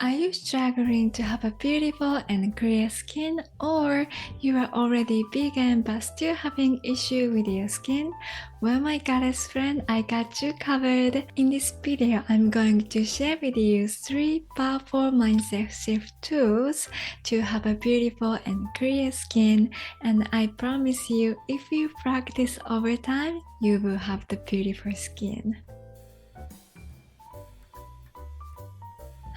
Are you struggling to have a beautiful and clear skin, or you are already vegan but still having issue with your skin? Well, my goddess friend, I got you covered. In this video, I'm going to share with you 3 powerful mindset shift tools to have a beautiful and clear skin, and I promise you, if you practice over time, you will have the beautiful skin.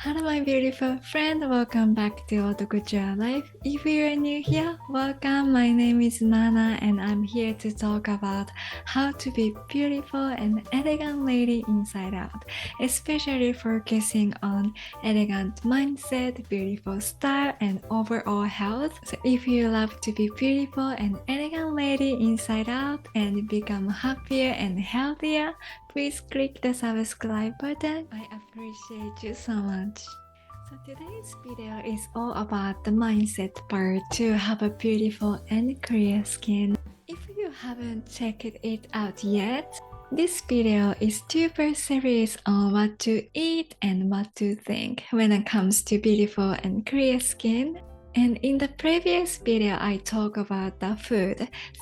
Hello my beautiful friend, welcome back to Haute Couture Life. If you are new here, welcome. My name is Nana and I'm here to talk about how to be beautiful and elegant lady inside out, especially focusing on elegant mindset, beautiful style and overall health. So if you love to be beautiful and elegant lady inside out and become happier and healthier, please click the subscribe button. I appreciate you so much. So today's video is all about the mindset part to have a beautiful and clear skin. If you haven't checked it out yet, this video is super serious on what to eat and what to think when it comes to beautiful and clear skin. And in the previous video, I talked about the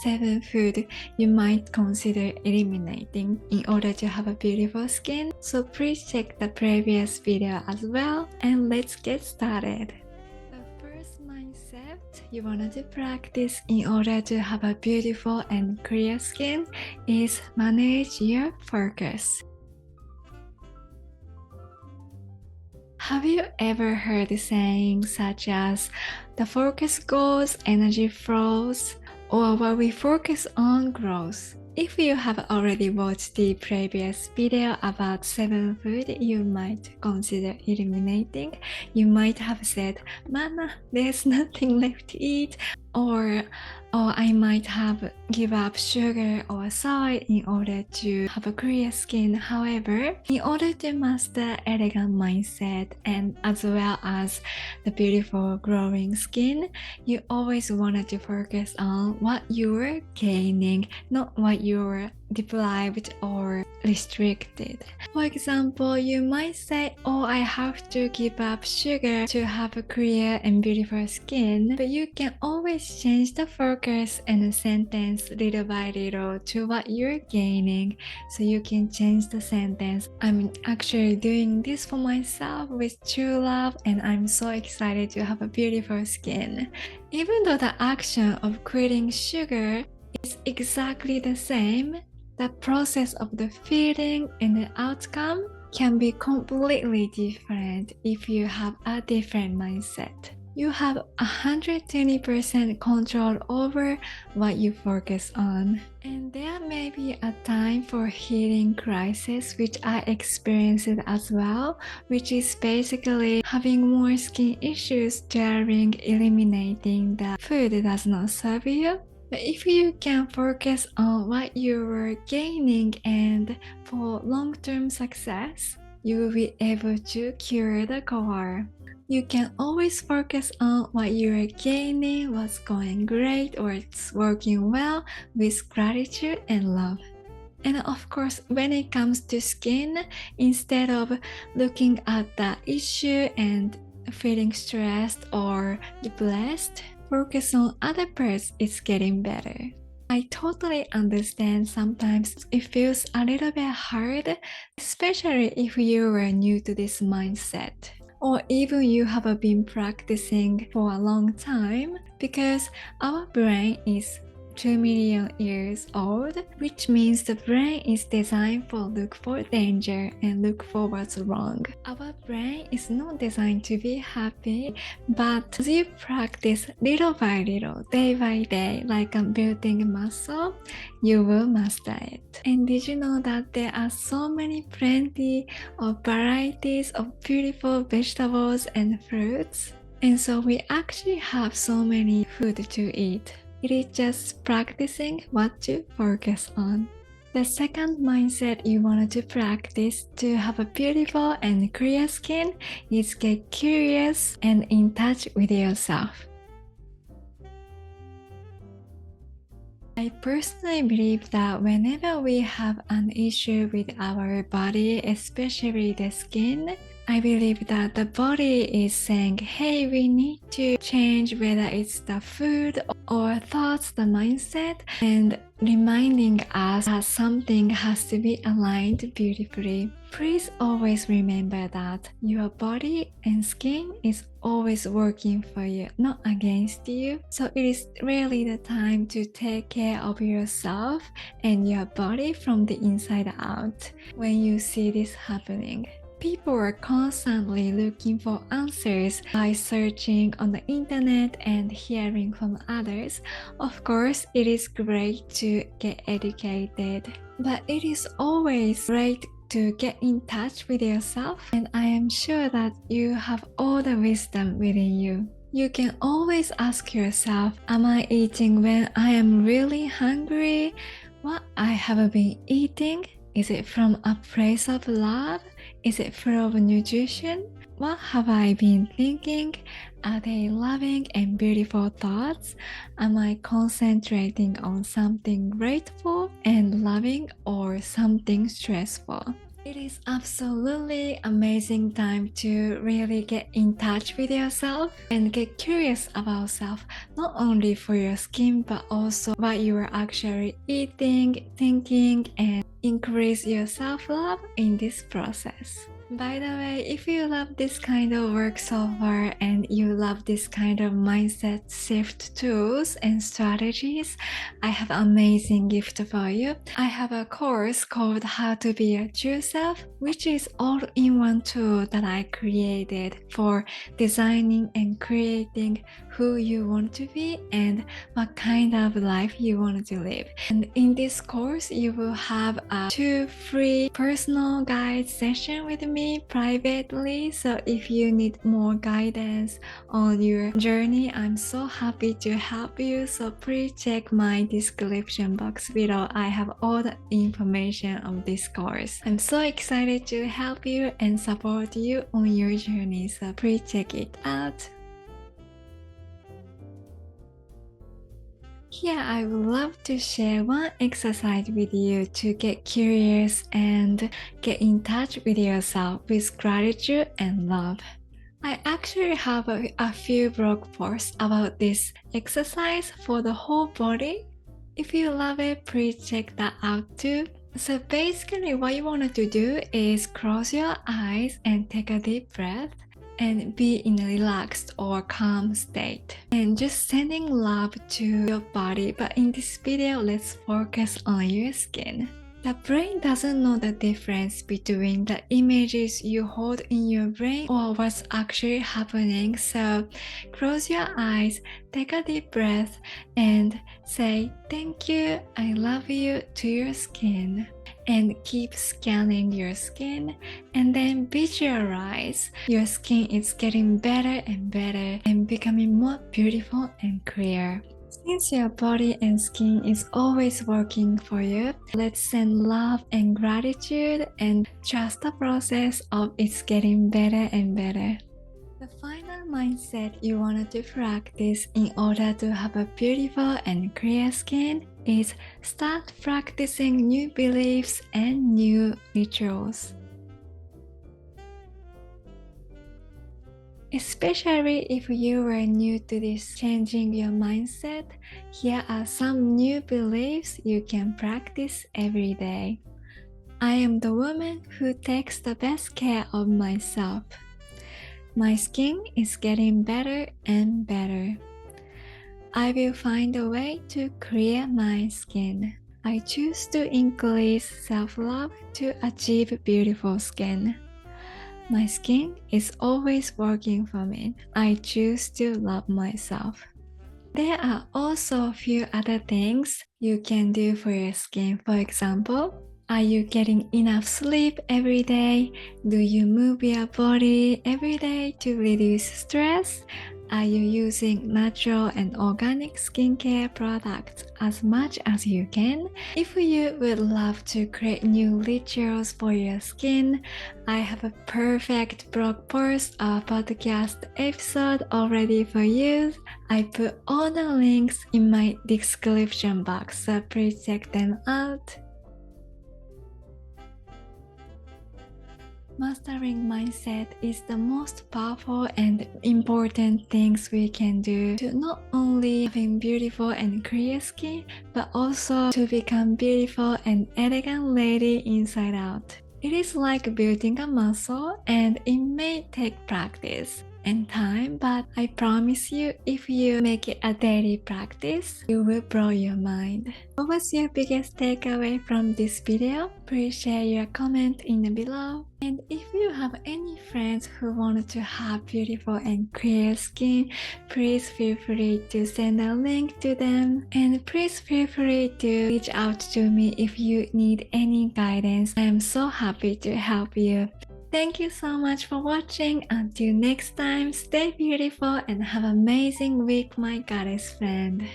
7 food you might consider eliminating in order to have a beautiful skin. So please check the previous video as well, and let's get started. The first mindset you wanted to practice in order to have a beautiful and clear skin is manage your focus. Have you ever heard sayings such as, the focus goes, energy flows, or what we focus on grows? If you have already watched the previous video about 7 food you might consider eliminating, you might have said, Mana, there's nothing left to eat, or I might have give up sugar or salt in order to have a clear skin. However, in order to master elegant mindset and as well as the beautiful glowing skin, you always wanted to focus on what you were gaining, not what you were deprived or restricted. For example, you might say, oh, I have to give up sugar to have a clear and beautiful skin, but you can always change the focus and the sentence little by little to what you're gaining. So you can change the sentence, I'm actually doing this for myself with true love and I'm so excited to have a beautiful skin. Even though the action of quitting sugar is exactly the same, the process of the feeling and the outcome can be completely different if you have a different mindset. You have 120% control over what you focus on. And there may be a time for healing crisis, which I experienced as well, which is basically having more skin issues during eliminating the food that does not serve you. But if you can focus on what you were gaining and for long-term success, you will be able to cure the core. You can always focus on what you are gaining, what's going great, or it's working well with gratitude and love. And of course, when it comes to skin, instead of looking at the issue and feeling stressed or depressed, focus on other parts is getting better. I totally understand sometimes it feels a little bit hard, especially if you are new to this mindset, or even you have been practicing for a long time, because our brain is 2 million years old, which means the brain is designed for look for danger and look for what's wrong. Our brain is not designed to be happy, but as you practice little by little, day by day, like building muscle, you will master it. And did you know that there are so many plenty of varieties of beautiful vegetables and fruits? And so we actually have so many food to eat. It is just practicing what to focus on. The second mindset you wanted to practice to have a beautiful and clear skin is get curious and in touch with yourself. I personally believe that whenever we have an issue with our body, especially the skin, I believe that the body is saying, hey, we need to change, whether it's the food or thoughts, the mindset, and reminding us that something has to be aligned beautifully. Please always remember that your body and skin is always working for you, not against you. So it is really the time to take care of yourself and your body from the inside out when you see this happening. People are constantly looking for answers by searching on the internet and hearing from others. Of course, it is great to get educated, but it is always great to get in touch with yourself, and I am sure that you have all the wisdom within you. You can always ask yourself, am I eating when I am really hungry? What I have been eating? Is it from a place of love? Is it full of nutrition? What have I been thinking? Are they loving and beautiful thoughts? Am I concentrating on something grateful and loving or something stressful? It is absolutely amazing time to really get in touch with yourself and get curious about self, not only for your skin but also what you are actually eating, thinking, and increase your self-love in this process. By the way, if you love this kind of work so far and you love this kind of mindset shift tools and strategies, I have an amazing gift for you. I have a course called How to Be Your True Self, which is all-in-one tool that I created for designing and creating who you want to be and what kind of life you want to live. And in this course, you will have a 2 free personal guide session with me privately. So if you need more guidance on your journey, I'm so happy to help you. So please check my description box below. I have all the information of this course. I'm so excited to help you and support you on your journey. So please check it out. Here, I would love to share one exercise with you to get curious and get in touch with yourself with gratitude and love. I actually have a few blog posts about this exercise for the whole body. If you love it, please check that out too. So basically what you want to do is close your eyes and take a deep breath and be in a relaxed or calm state and just sending love to your body. But in this video, let's focus on your skin. The brain doesn't know the difference between the images you hold in your brain or what's actually happening. So close your eyes, take a deep breath, and say thank you, I love you to your skin. And keep scanning your skin and then visualize your skin is getting better and better and becoming more beautiful and clear. Since your body and skin is always working for you, let's send love and gratitude and trust the process of it's getting better and better. The final mindset you wanted to practice in order to have a beautiful and clear skin is start practicing new beliefs and new rituals. Especially if you were new to this changing your mindset, here are some new beliefs you can practice every day. I am the woman who takes the best care of myself. My skin is getting better and better. I will find a way to clear my skin. I choose to increase self-love to achieve beautiful skin. My skin is always working for me. I choose to love myself. There are also a few other things you can do for your skin. For example, are you getting enough sleep every day? Do you move your body every day to reduce stress? Are you using natural and organic skincare products as much as you can? If you would love to create new rituals for your skin, I have a perfect blog post or podcast episode already for you. I put all the links in my description box, so please check them out. Mastering mindset is the most powerful and important things we can do to not only having beautiful and clear skin, but also to become beautiful and elegant lady inside out. It is like building a muscle, and it may take practice and time, but I promise you, if you make it a daily practice, you will blow your mind. What was your biggest takeaway from this video? Please share your comment in the below. And if you have any friends who want to have beautiful and clear skin, please feel free to send a link to them. And please feel free to reach out to me if you need any guidance. I am so happy to help you. Thank you so much for watching. Until next time, stay beautiful and have an amazing week, my goddess friend.